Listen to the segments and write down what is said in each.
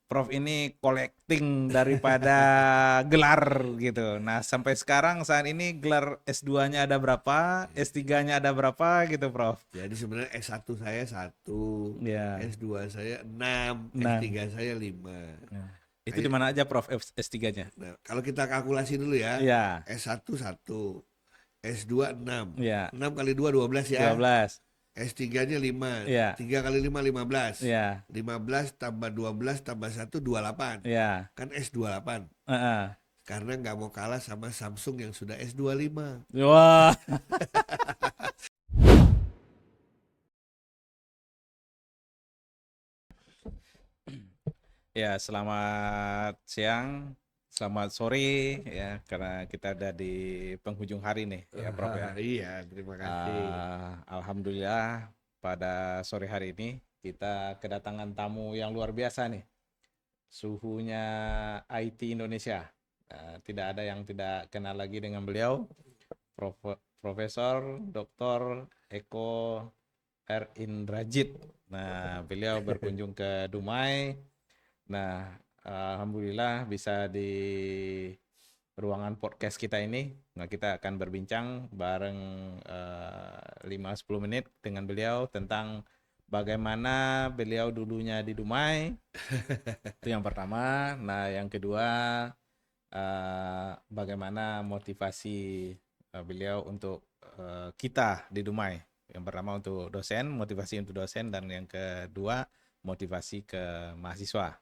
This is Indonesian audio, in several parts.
Prof ini collecting daripada gelar gitu. Nah, sampai sekarang saat ini gelar S2-nya ada berapa, S3-nya ada berapa gitu, Prof? Jadi sebenarnya S1 saya 1, Ya. S2 saya 6, Nah, S3 saya 5. nah. Itu di mana aja, Prof, S3-nya? Nah, kalau kita kalkulasi dulu ya, Iya, S1 1, S2 6. iya. 6 kali 2 12 dua ya. belas S3-nya 5. Iya, 3 kali 5 15. iya, 15 tambah 12 tambah 1 28. iya. Kan S28. Heeh. Karena nggak mau kalah sama Samsung yang sudah S25. Wah. Ya, selamat siang, selamat sore ya, karena kita ada di penghujung hari nih ya, Prof ya. Iya, terima kasih. Alhamdulillah pada sore hari ini kita kedatangan tamu yang luar biasa nih. Suhunya IT Indonesia. Tidak ada yang tidak kenal lagi dengan beliau, Profesor Dr. Eko R. Indrajit. Nah, beliau berkunjung ke Dumai. Nah, alhamdulillah bisa di ruangan podcast kita ini. Nah, kita akan berbincang bareng 5-10 menit dengan beliau tentang bagaimana beliau dulunya di Dumai. Itu yang pertama. Nah, yang kedua, bagaimana motivasi beliau untuk kita di Dumai. Yang pertama untuk dosen, motivasi untuk dosen, dan yang kedua motivasi ke mahasiswa.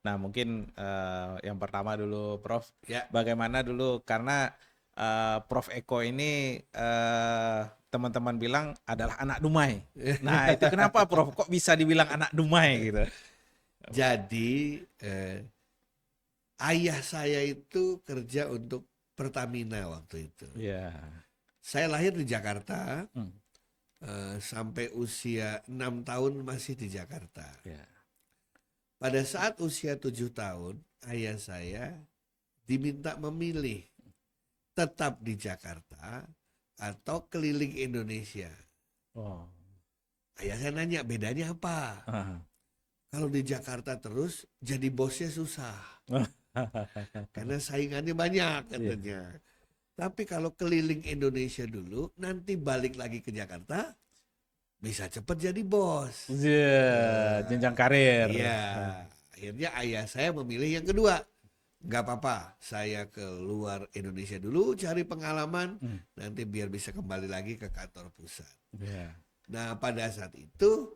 Nah, mungkin yang pertama dulu, Prof. Ya, Bagaimana dulu, karena Prof Eko ini teman-teman bilang adalah anak Dumai. Nah, itu kenapa, Prof? Kok bisa dibilang anak Dumai gitu? jadi ayah saya itu kerja untuk Pertamina waktu itu. Ya. Saya lahir di Jakarta, Hmm. sampai usia 6 tahun masih di Jakarta. Ya. Pada saat usia 7 tahun, ayah saya diminta memilih tetap di Jakarta atau keliling Indonesia. Oh. Ayah saya nanya, bedanya apa? Ah. Kalau di Jakarta terus, jadi bosnya susah. Karena saingannya banyak Iya. katanya. Tapi kalau keliling Indonesia dulu, nanti balik lagi ke Jakarta, bisa cepat jadi bos. Iya, jenjang karir. Iya, akhirnya ayah saya memilih yang kedua. Nggak apa-apa, saya keluar Indonesia dulu cari pengalaman, Hmm. nanti biar bisa kembali lagi ke kantor pusat. Iya. Nah, pada saat itu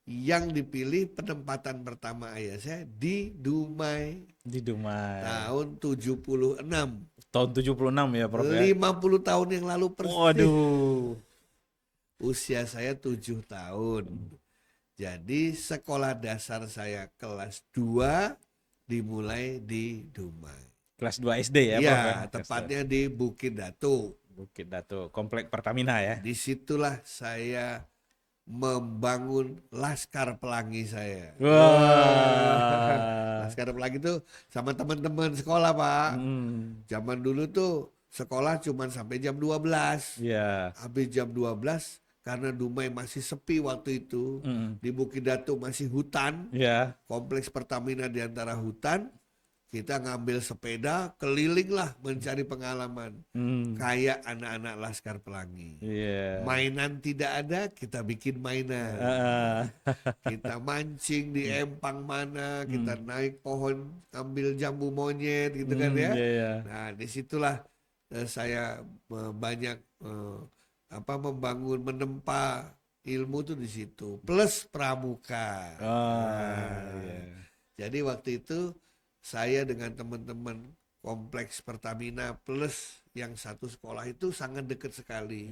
yang dipilih penempatan pertama ayah saya di Dumai Di Dumai. tahun 76. Tahun 76 ya, Prof ya. 50 tahun yang lalu persis. Waduh. Usia saya 7 tahun. Jadi sekolah dasar saya kelas 2 dimulai di Dumai. Kelas 2 SD ya, Prof ya. Iya, Kelas 2. tepatnya di Bukit Datu. Bukit Datu, Komplek Pertamina ya. Disitulah saya membangun Laskar Pelangi saya. Wah. Wah. Laskar Pelangi itu sama teman-teman sekolah, Pak. Hmm. Zaman dulu tuh sekolah cuma sampai jam 12. Iya. Habis jam 12 karena Dumai masih sepi waktu itu. Hmm. Di Bukit Datu masih hutan. Iya. Kompleks Pertamina di antara hutan. Kita ngambil sepeda keliling lah mencari pengalaman. Hmm. Kayak anak-anak Laskar Pelangi. Iya. Mainan tidak ada, kita bikin mainan. Ah. Kita mancing di empang mana, kita Hmm. naik pohon ambil jambu monyet gitu kan Hmm. ya. Iya, iya. Nah, disitulah saya banyak membangun, menempa ilmu tuh di situ. Plus pramuka. Ah, Nah, iya. jadi waktu itu saya dengan teman-teman kompleks Pertamina plus yang satu sekolah itu sangat dekat sekali.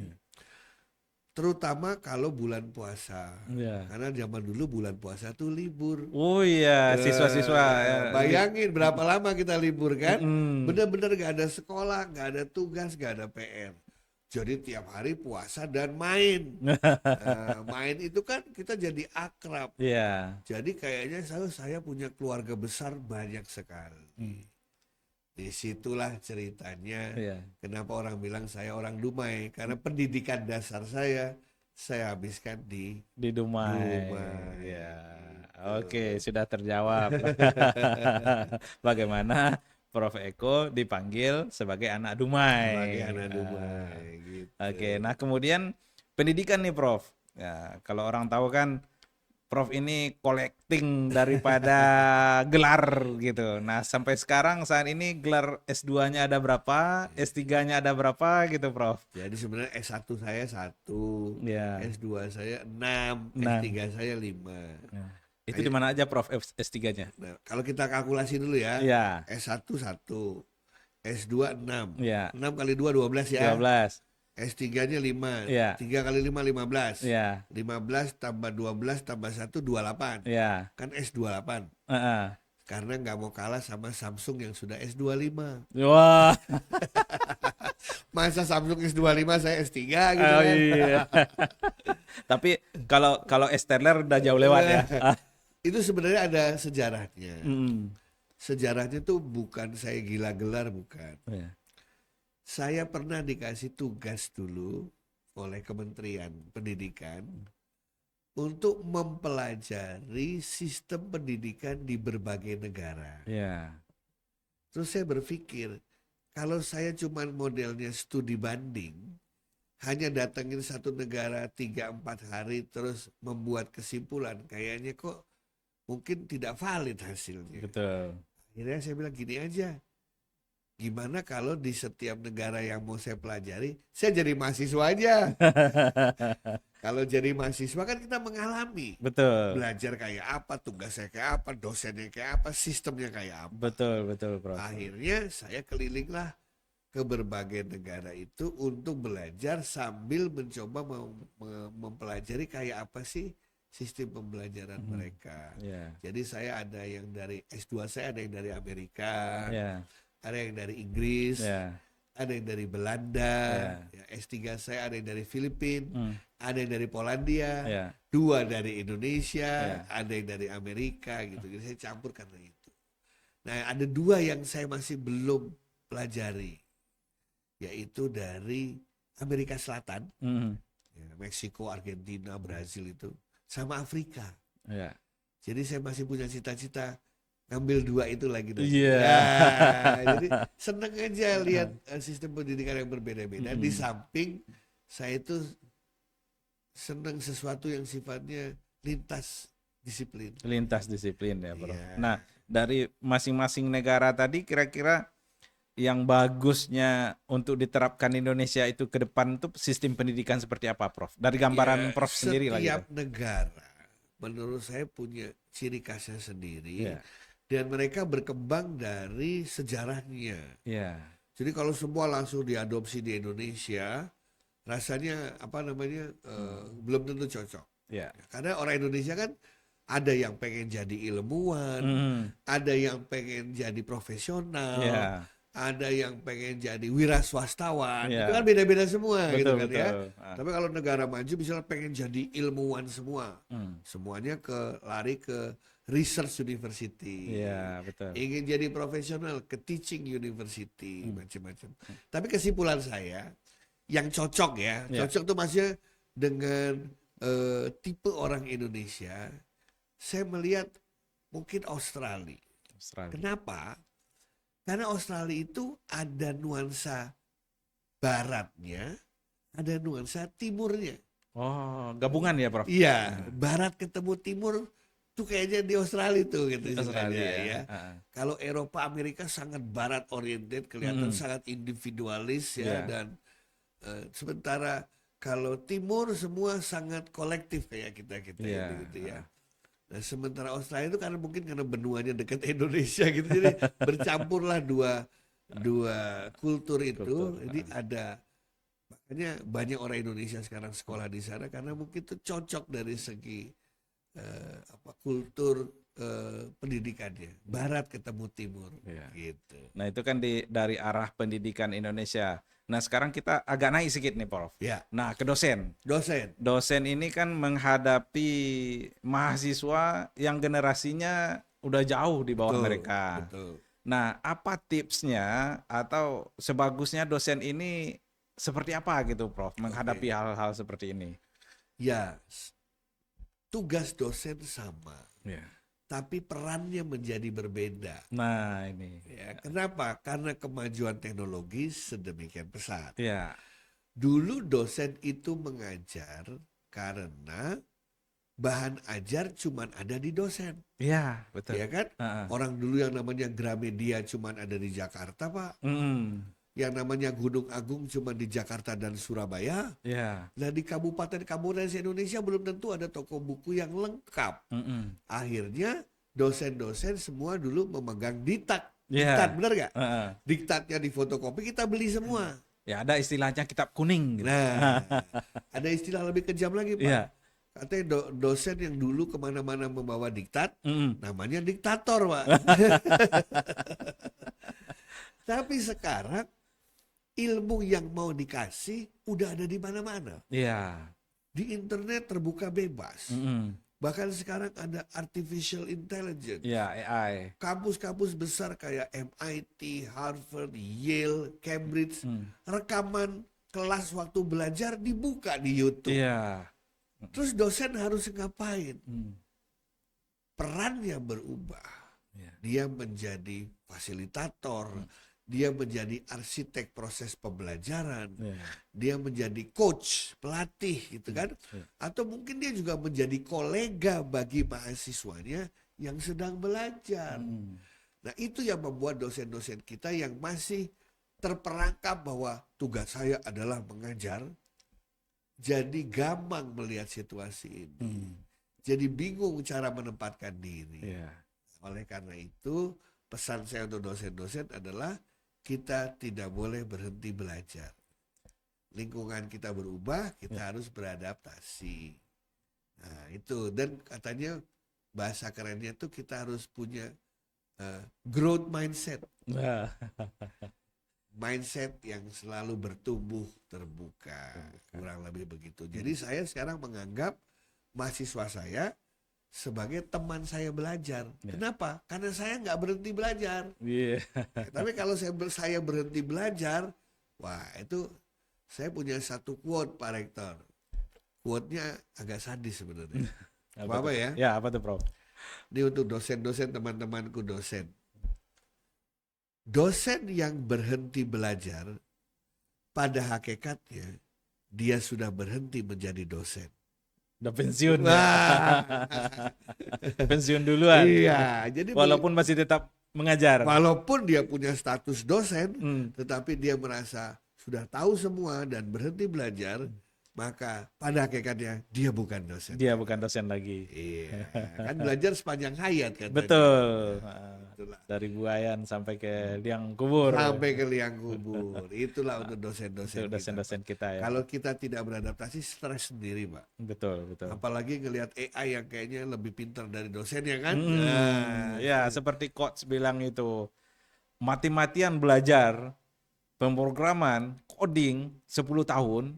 Terutama kalau bulan puasa. Iya. Karena zaman dulu bulan puasa tuh libur. Oh iya, siswa-siswa ya. Bayangin berapa lama kita libur kan? Mm-mm. Bener-bener gak ada sekolah, gak ada tugas, gak ada PR. Jadi tiap hari puasa dan main. Main itu kan kita jadi akrab. Iya. Jadi kayaknya saya punya keluarga besar banyak sekali. Disitulah ceritanya Iya. kenapa orang bilang saya orang Dumai. Karena pendidikan dasar saya saya habiskan di Di Dumai. Dumai. Ya. Oke, Tuh. sudah terjawab. Bagaimana Prof. Eko dipanggil sebagai anak Sebagai Dumai. anak Dumai gitu. Oke, nah kemudian pendidikan nih Prof. Ya, kalau orang tahu kan Prof ini collecting daripada gelar gitu. Nah, sampai sekarang saat ini gelar S2-nya ada berapa, S3-nya ada berapa gitu Prof. Jadi sebenarnya S1 saya 1, Ya. S2 saya 6, Nah, S3 saya 5. ya. Itu di mana aja Prof S3-nya? Nah, kalau kita kalkulasi dulu ya, Iya, S1 1, S2 6. iya. 6 kali 2 12 ya. 12. S3-nya 5. Iya, 3 kali 5 15. iya, 15 tambah 12 tambah 1 28. iya. Kan S28. Heeh. Karena nggak mau kalah sama Samsung yang sudah S25. Wah, Masa Samsung S25 saya S3 gitu oh kan. iya. Tapi kalau kalau Sterler udah jauh lewat ya. Itu sebenarnya ada sejarahnya. Mm. Sejarahnya tuh bukan saya gila gelar, bukan. Iya. Saya pernah dikasih tugas dulu oleh Kementerian Pendidikan untuk mempelajari sistem pendidikan di berbagai negara. Iya. Terus saya berpikir, kalau saya cuma modelnya studi banding, hanya datengin satu negara 3-4 hari terus membuat kesimpulan, kayaknya kok mungkin tidak valid hasilnya. Betul. Akhirnya saya bilang gini aja, gimana kalau di setiap negara yang mau saya pelajari, saya jadi mahasiswa aja. Kalau jadi mahasiswa kan kita mengalami. Betul. Belajar kayak apa, tugasnya kayak apa, dosennya kayak apa, sistemnya kayak apa. Betul, betul, Prof. Akhirnya saya kelilinglah ke berbagai negara itu untuk belajar sambil mencoba mempelajari kayak apa sih sistem pembelajaran mereka. Iya. Jadi saya ada yang dari S2 saya ada yang dari Amerika, Iya. ada yang dari Inggris, Iya. ada yang dari Belanda, ya, S3 saya ada yang dari Filipina, ada yang dari Polandia, Iya. 2 dari Indonesia, Iya. ada yang dari Amerika gitu. Jadi saya campur karena itu. Nah, ada 2 yang saya masih belum pelajari, yaitu dari Amerika Selatan, Mm. ya, Meksiko, Argentina, Brazil itu, sama Afrika. Iya. Jadi saya masih punya cita-cita ngambil 2 itu lagi. Iya. Nah, jadi seneng aja lihat sistem pendidikan yang berbeda-beda. Di samping saya itu seneng sesuatu yang sifatnya lintas disiplin. Lintas disiplin ya, Prof. Iya. Nah, dari masing-masing negara tadi kira-kira yang bagusnya untuk diterapkan Indonesia itu ke depan tuh sistem pendidikan seperti apa, Prof? Dari gambaran Ya, Prof sendiri lah gitu. setiap negara menurut saya punya ciri khasnya sendiri. Iya. Dan mereka berkembang dari sejarahnya. Iya. Jadi kalau semua langsung diadopsi di Indonesia, rasanya apa namanya belum tentu cocok. Iya. Karena orang Indonesia kan ada yang pengen jadi ilmuwan, ada yang pengen jadi profesional, Iya. ada yang pengen jadi wira swastawan. Iya. Itu kan beda-beda semua gitu Betul, kan ya. betul. Tapi kalau negara maju misalnya pengen jadi ilmuwan semua, semuanya lari ke research university. Iya, betul. Ingin jadi profesional ke teaching university, macam-macam. Tapi kesimpulan saya yang cocok ya, Iya. cocok tuh maksudnya dengan tipe orang Indonesia, saya melihat mungkin Australia. Australia. Kenapa? Karena Australia itu ada nuansa baratnya, ada nuansa timurnya. Oh, gabungan ya, Prof? Iya, barat ketemu timur tuh kayaknya di Australia tuh gitu Australia istilahnya, ya. Heeh. Kalau Eropa, Amerika sangat barat oriented, kelihatan sangat individualis ya, Iya. dan sementara kalau timur semua sangat kolektif kayak kita Iya. gitu ya. Nah, sementara Australia itu karena mungkin karena benuanya dekat Indonesia gitu, jadi bercampurlah dua kultur itu. Jadi ada, makanya banyak orang Indonesia sekarang sekolah di sana karena mungkin itu cocok dari segi kultur pendidikannya. Barat ketemu timur, Iya. gitu. Nah, itu kan dari arah pendidikan Indonesia. Nah, sekarang kita agak naik sedikit nih, Prof. Ya, Nah, ke dosen. dosen. Dosen ini kan menghadapi mahasiswa yang generasinya udah jauh di bawah Betul, mereka. betul. Nah, apa tipsnya atau sebagusnya dosen ini seperti apa gitu, Prof, menghadapi hal-hal seperti ini? Ya, tugas dosen sama, Ya. tapi perannya menjadi berbeda. Nah, ini. Ya, kenapa? Karena kemajuan teknologi sedemikian pesat. Ya. Dulu dosen itu mengajar karena bahan ajar cuman ada di dosen, Ya, betul. ya kan? Heeh. Orang dulu yang namanya Gramedia cuman ada di Jakarta, Pak. Mm-mm. Yang namanya Gunung Agung cuman di Jakarta dan Surabaya. Ya. Nah, di kabupaten-kabupaten Indonesia belum tentu ada toko buku yang lengkap. Mm-mm. Akhirnya dosen-dosen semua dulu memegang diktat. Diktat, Ya. benar nggak? Heeh. Diktatnya di fotokopi, kita beli semua. Ya, ada istilahnya kitab kuning gitu. Nah, ada istilah lebih kejam lagi, Pak. Iya. Katanya dosen yang dulu kemana-mana membawa diktat, Mm-mm. namanya diktator, Pak. Tapi sekarang ilmu yang mau dikasih udah ada di mana-mana. Iya. Di internet terbuka bebas. Mm-mm. Bahkan sekarang ada artificial intelligence. Iya, AI. Kampus-kampus besar kayak MIT, Harvard, Yale, Cambridge, rekaman kelas waktu belajar dibuka di YouTube. Iya. Terus dosen harus ngapain? Mm. Perannya berubah. Iya. Dia menjadi fasilitator, dia menjadi arsitek proses pembelajaran, Iya. dia menjadi coach, pelatih gitu kan. Iya. Atau mungkin dia juga menjadi kolega bagi mahasiswanya yang sedang belajar. Mm. Nah, itu yang membuat dosen-dosen kita yang masih terperangkap bahwa tugas saya adalah mengajar, jadi gampang melihat situasi ini. Mm. Jadi bingung cara menempatkan diri. Iya. Oleh karena itu, pesan saya untuk dosen-dosen adalah kita tidak boleh berhenti belajar. Lingkungan kita berubah, kita harus beradaptasi. Nah, itu. Dan katanya bahasa kerennya itu kita harus punya growth mindset. Nah. Mindset yang selalu bertumbuh terbuka. Kurang lebih begitu. Jadi saya sekarang menganggap mahasiswa saya sebagai teman saya belajar. Kenapa? Karena saya nggak berhenti belajar. Iya. Tapi kalau saya berhenti belajar, wah itu saya punya satu quote, Pak Rektor. Quote-nya agak sadis sebenarnya. Apa ya? Ya, apa tuh, Prof? Ini untuk dosen-dosen, teman-temanku dosen. Dosen yang berhenti belajar, pada hakikatnya dia sudah berhenti menjadi dosen. Udah pensiun. Wah. Pensiun duluan. Iya, jadi Walaupun masih tetap mengajar. walaupun dia punya status dosen, Hmm. tetapi dia merasa sudah tahu semua dan berhenti belajar, maka pada hakikatnya dia bukan dosen. Dia bukan dosen lagi. Iya, kan belajar sepanjang hayat kan. Betul. Itulah. Dari buayan sampai ke liang kubur. Sampai ke liang kubur. Itulah untuk dosen-dosen Itu kita. dosen-dosen kita ya. Kalau kita tidak beradaptasi, stres sendiri, Pak. Betul, betul. Apalagi ngelihat AI yang kayaknya lebih pintar dari dosennya kan. Ya, seperti coach bilang itu, mati-matian belajar pemrograman, coding 10 tahun,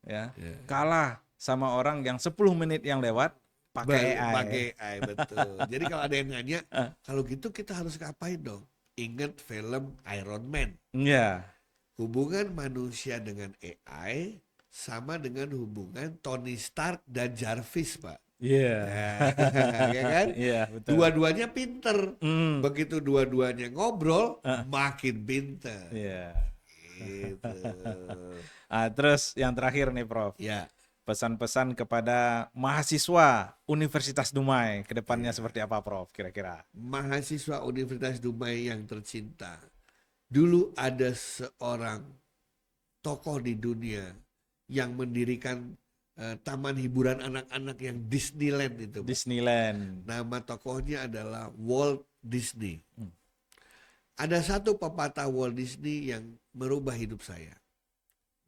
ya, kalah sama orang yang 10 menit yang lewat pakai AI. Pakai AI, betul. Jadi kalau ada yang nanya, kalau gitu kita harus ngapain dong? Ingat film Iron Man. Iya. Hubungan manusia dengan AI sama dengan hubungan Tony Stark dan Jarvis, Pak. Iya. Ya kan? Iya, betul. Dua-duanya pinter. Hmm. Begitu dua-duanya ngobrol, makin pinter. Iya. Gitu. Terus yang terakhir nih, Prof. Ya, Pesan-pesan kepada mahasiswa Universitas Dumai ke depannya seperti apa, Prof? Kira-kira? mahasiswa Universitas Dumai yang tercinta. Dulu ada seorang tokoh di dunia yang mendirikan taman hiburan anak-anak yang Disneyland itu, Pak. Disneyland. Nama tokohnya adalah Walt Disney. Ada satu pepatah Walt Disney yang merubah hidup saya.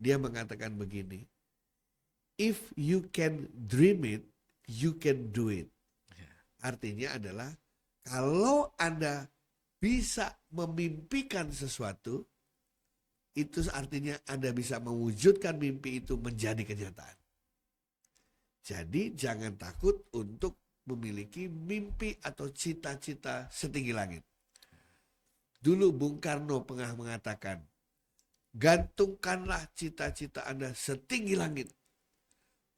Dia mengatakan begini, if you can dream it, you can do it. Artinya adalah kalau Anda bisa memimpikan sesuatu, itu artinya Anda bisa mewujudkan mimpi itu menjadi kenyataan. Jadi jangan takut untuk memiliki mimpi atau cita-cita setinggi langit. Dulu Bung Karno pernah mengatakan, gantungkanlah cita-cita Anda setinggi langit.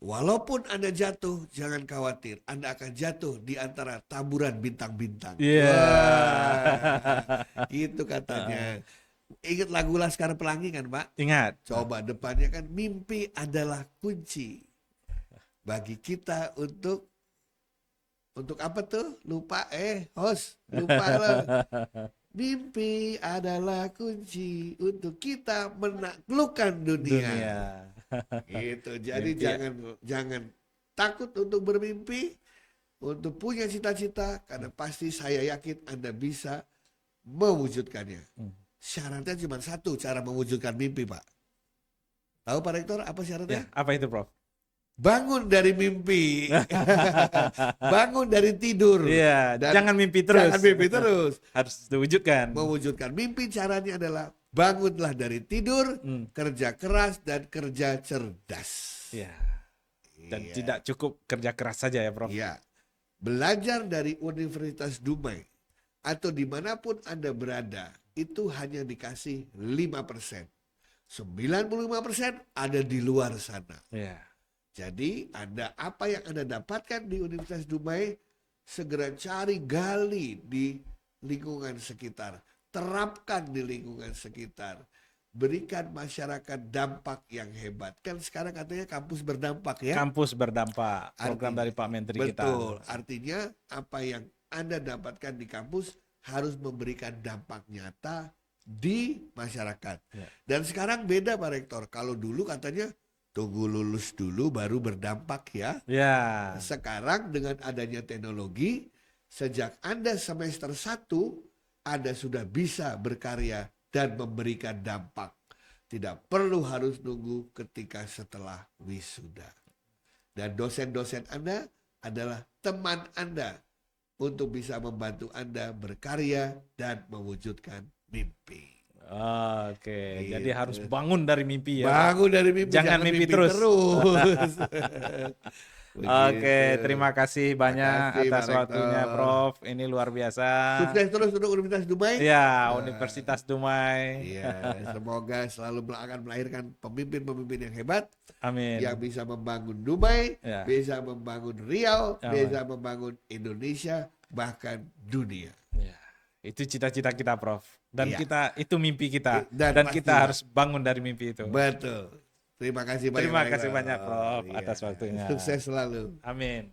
Walaupun Anda jatuh, jangan khawatir. Anda akan jatuh di antara taburan bintang-bintang. Iya. Wah, itu katanya. Ingat lagu Laskar Pelangi kan, Pak? Ingat. Coba depannya kan, mimpi adalah kunci bagi kita untuk apa tuh? Lupa, host, lupa loh. Mimpi adalah kunci untuk kita menaklukkan dunia. Dunia. Gitu. Jadi Mimpi ya. jangan takut untuk bermimpi, untuk punya cita-cita, karena pasti saya yakin Anda bisa mewujudkannya. Syaratnya cuma satu cara mewujudkan mimpi, Pak. Tahu Pak Rektor apa syaratnya? Ya, apa itu, Prof? Bangun dari mimpi. Bangun dari tidur. Iya, Dan jangan mimpi terus. Jangan mimpi terus. Harus diwujudkan. Mewujudkan mimpi caranya adalah bangunlah dari tidur, kerja keras dan kerja cerdas. Iya. Dan Iya. tidak cukup kerja keras saja ya, Prof. Iya. Belajar dari Universitas Dumai atau dimanapun Anda berada, itu hanya dikasih 5%. 95% ada di luar sana. Iya. Jadi apa yang Anda dapatkan di Universitas Dumai, segera cari, gali di lingkungan sekitar. Terapkan di lingkungan sekitar. Berikan masyarakat dampak yang hebat. Kan sekarang katanya kampus berdampak ya. Kampus berdampak, program dari Pak Menteri kita. Betul, artinya apa yang Anda dapatkan di kampus harus memberikan dampak nyata di masyarakat. Ya. Dan sekarang beda Pak Rektor. Kalau dulu katanya tunggu lulus dulu baru berdampak ya. Ya. Sekarang dengan adanya teknologi, sejak Anda semester 1, Anda sudah bisa berkarya dan memberikan dampak. Tidak perlu harus nunggu ketika setelah wisuda. Dan dosen-dosen Anda adalah teman Anda untuk bisa membantu Anda berkarya dan mewujudkan mimpi. Oke, Gitu. jadi harus bangun dari mimpi ya. Bangun dari mimpi, Jangan mimpi terus. Oke, Begitu. terima kasih banyak kasih, atas Pak waktunya, Rektor. Prof. Ini luar biasa. Sukses terus untuk Universitas Dumai. Ya, Universitas Dumai. Iya, semoga selalu akan melahirkan pemimpin-pemimpin yang hebat, Amin. yang bisa membangun Dumai, Ya. bisa membangun Riau, Amin. bisa membangun Indonesia, bahkan dunia. Ya, itu cita-cita kita, Prof. Dan Iya. itu mimpi kita. Dan Dan kita pastilah. harus bangun dari mimpi itu. Betul. Terima kasih banyak. Terima Pak kasih Rektor. banyak, Prof, Iya. atas waktunya. Sukses selalu. Amin.